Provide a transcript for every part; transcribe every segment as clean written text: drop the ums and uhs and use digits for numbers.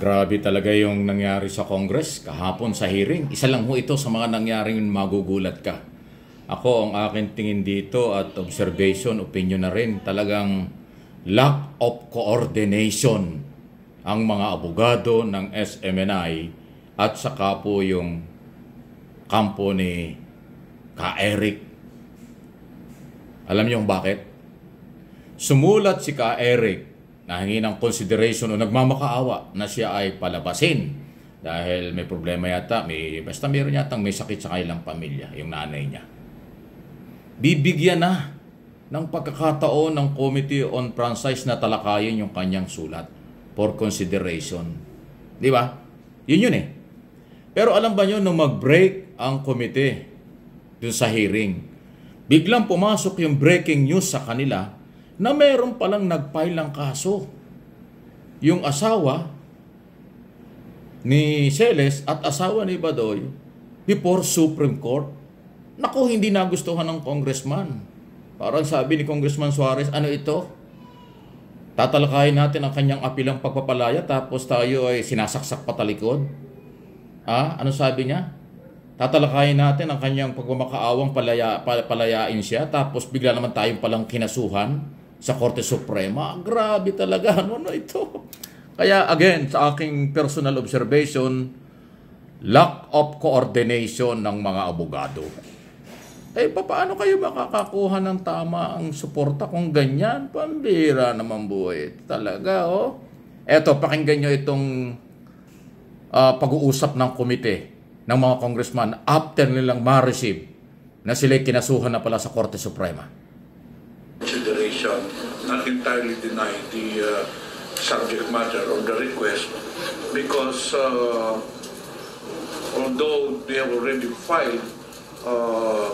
Grabe talaga yung nangyari sa Congress kahapon sa hearing. Isa lang ho ito sa mga nangyaring magugulat ka. Ako, ang akin tingin dito at observation, opinion na rin, talagang lack of coordination ang mga abogado ng SMNI at saka po yung kampo ni Ka Eric. Alam niyo bakit? Sumulat si Ka Eric nahingi ng consideration o nagmamakaawa na siya ay palabasin dahil may problema yata, basta meron yata may sakit sa kanilang pamilya, yung nanay niya. Bibigyan na ng pagkakataon ng Committee on Franchise na talakayin yung kanyang sulat for consideration. Di ba? Yun eh. Pero alam ba nyo, nung mag-break ang komite dun sa hearing, biglang pumasok yung breaking news sa kanila na meron palang nag-file ng kaso. Yung asawa ni Celes at asawa ni Badoy before Supreme Court. Naku, hindi nagustuhan ng congressman. Parang sabi ni Congressman Suarez, ano ito? Tatalakayin natin ang kanyang apilang pagpapalaya tapos tayo ay sinasaksak patalikod. Ano sabi niya? Tatalakayin natin ang kanyang pagmamakaawang palayain siya tapos bigla naman tayong palang kinasuhan sa Korte Suprema. Grabe talaga. Ano ito? Kaya again, sa aking personal observation, lack of coordination ng mga abogado. Paano kayo makakakuha ng tama ang suporta kung ganyan? Pambira naman buhay. Talaga, oh. Eto, pakinggan nyo itong pag-uusap ng komite ng mga congressman after nilang ma-receive na sila'y kinasuhan na pala sa Korte Suprema. Consideration not entirely deny the subject matter or the request because although they have already filed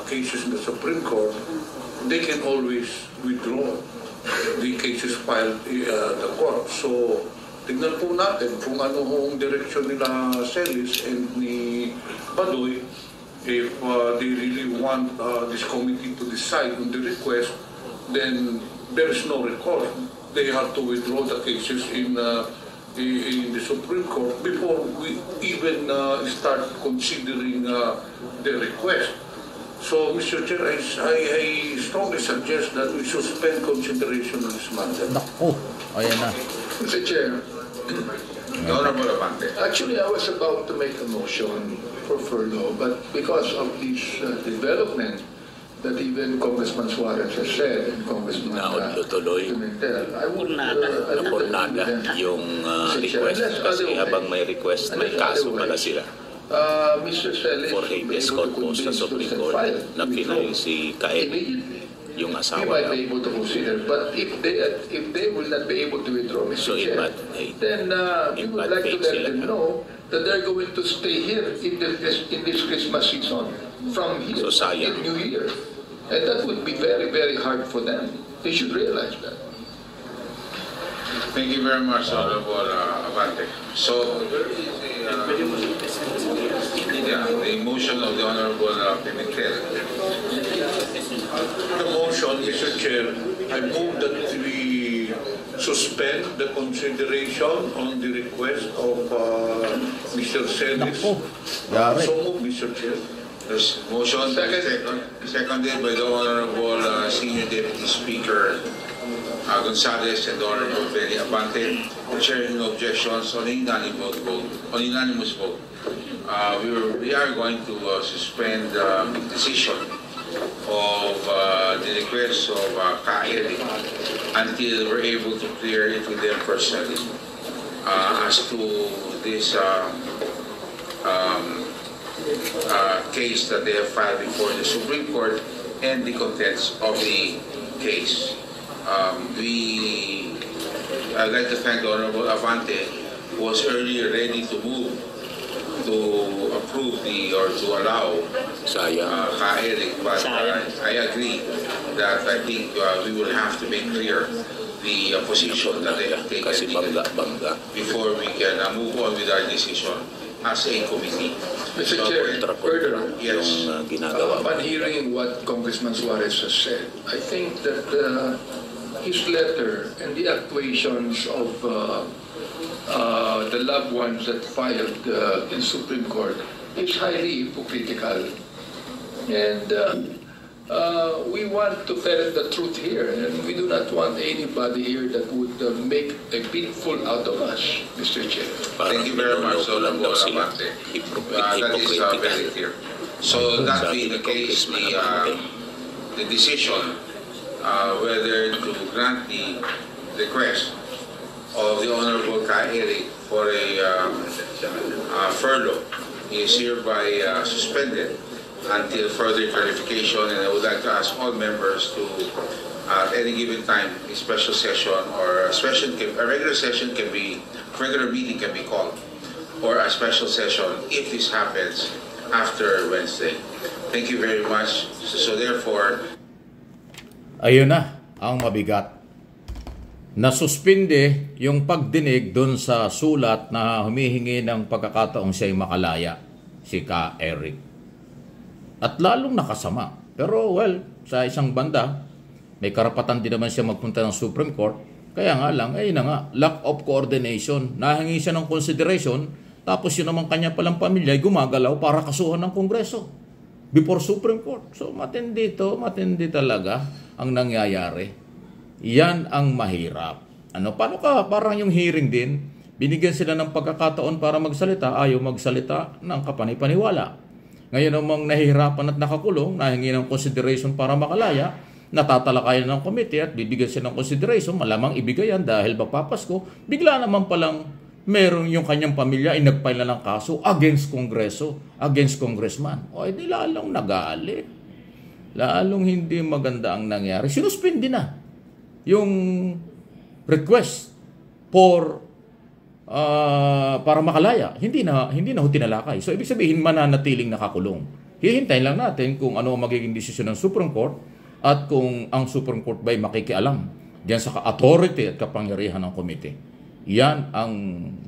cases in the Supreme Court, they can always withdraw the cases filed in the court. So, tignan po natin kung ano hong direksyon nila Celis and ni Badoy if they really want this committee to decide on the request, then there is no recourse. They have to withdraw the cases in the Supreme Court before we even start considering the request. So, Mr. Chair, I strongly suggest that we suspend consideration of this matter. Naku, ayan na. Mr. Chair, Honorable Abante. actually I was about to make a motion for furlough, but because of this development that even Congressman Suarez has said and Congressman Pimentel, I would Napornada yung request kasi habang may request, may kaso pala sila. Mr. Celis For habeas corpus sa Supreme Court na pinay si Kaed, yung he asawa might na. be able to consider, but if they will not be able to withdraw, Mr. So in Chair, bad faith, then we would like to let them know that they're going to stay here in this Christmas season from here So sayang. in New Year. And that would be very, very hard for them. They should realize that. Thank you very much, Honorable Abante. So, there is the motion of the Honorable Pimentel. The motion, Mr. Chair, I move that we suspend the consideration on the request of Mr. Celis. So move, Mr. Chair. There's motion seconded by the Honorable Senior Deputy Speaker Gonzales and the Honorable Benny Abante. The Chair, no objections on unanimous vote. We are going to suspend the decision of the request of Kaed until we're able to clear it with them personally as to this case that they have filed before the Supreme Court and the contents of the case. I'd like to thank the Honorable Avante, who was earlier ready to move to approve or to allow Ka-Eric, but I agree that I think we will have to make clear the position that they have taken before we can move on with our decision as a committee. Mr. Chair, further, yes. upon hearing what Congressman Suarez has said, I think that his letter and the actuations of the loved ones that filed in Supreme Court is highly hypocritical. And we want to ferret the truth here, and we do not want anybody here that would make a big fool out of us, Mr. Chair. Thank you very much, Honorable Abante. That is very clear. So that being the case, the decision whether to grant the request of the Honorable Ka Eric for a furlough is hereby suspended until further clarification, and I would like to ask all members to, at any given time, a special session or a regular session can be, regular meeting can be called, or a special session if this happens after Wednesday. Thank you very much. So therefore, ayun na ang mabigat. Nasuspinde yung pagdinig doon sa sulat na humihingi ng pagkakataong siya'y makalaya, si Ka Eric. At lalong nakasama. Pero well, sa isang banda, may karapatan din naman siya magpunta ng Supreme Court. Kaya nga lang, ayun na nga, lack of coordination. Nahingi siya ng consideration, tapos yun naman kanya palang pamilya ay gumagalaw para kasuhan ng Kongreso before Supreme Court. So matindi talaga ang nangyayari. Yan ang mahirap. Paano ka? Parang yung hearing din, binigyan sila ng pagkakataon para magsalita, ayaw magsalita ng kapanipaniwala. Ngayon namang nahihirapan at nakakulong, nahingi ng consideration para makalaya, natatalakayan ng komite at bibigyan sila ng consideration, malamang ibigayan dahil mapapasko, bigla naman palang meron yung kanyang pamilya ay nagfile na ng kaso against Kongreso, against Congressman. O edi lalong nagalit. Lalong hindi maganda ang nangyari. Sinuspindi na yung request for para makalaya. Hindi na ho tinalakay. So ibig sabihin mananatiling nakakulong. Hihintayin lang natin kung ano ang magiging desisyon ng Supreme Court at kung ang Supreme Court ba'y makikialam diyan sa authority at kapangyarihan ng komite. Yan ang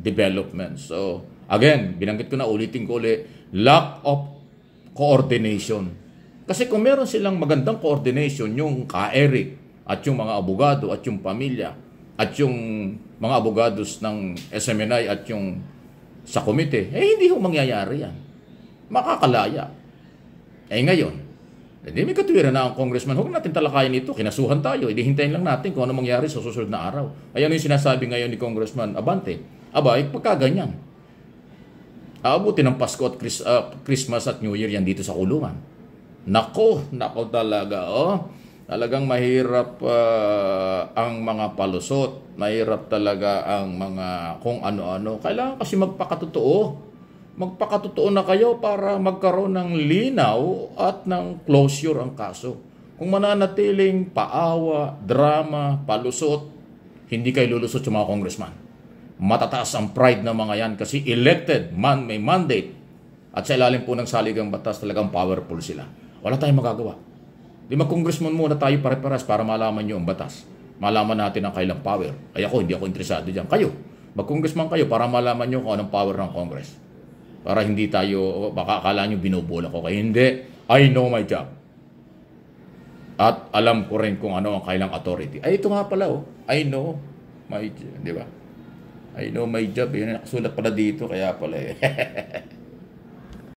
development. So again, binanggit ko na, ulitin ko ulit, lack of coordination. Kasi kung meron silang magandang coordination, yung Ka Eric at yung mga abogado at yung pamilya at yung mga abogados ng SMNI at yung sa komite, hindi ho mangyayari yan. Makakalaya. Ngayon, hindi may katuwiran na ang congressman, huwag natin talakayin ito, kinasuhan tayo, hintayin lang natin kung ano mangyari sa susunod na araw. Ayan yung sinasabi ngayon ni Congressman Abante. Pagkaganyan, aabutin ng Pasko at Christmas at New Year yan dito sa kulungan. Nako talaga, Talagang mahirap ang mga palusot. Mahirap talaga ang mga kung ano-ano. Kailangan kasi magpakatotoo. Magpakatotoo na kayo para magkaroon ng linaw at ng closure ang kaso. Kung mananatiling paawa, drama, palusot, hindi kayo lulusot yung mga congressman. Matataas ang pride ng mga yan kasi elected, may mandate. At sa ilalim po ng saligang batas, talagang powerful sila. Wala tayong magagawa. Di mag-congressman muna tayo pare-paras para malaman nyo ang batas. Malaman natin ang kailang power. Ay hindi ako interesado dyan. Kayo, mag-congressman kayo para malaman nyo kung anong power ng Congress. Para hindi tayo, baka akala nyo binubola ko. Kaya hindi, I know my job. At alam ko rin kung ano ang kailang authority. Ito nga pala, I know my job. Di ba? I know my job. Yun, nakasulat pala dito, kaya pala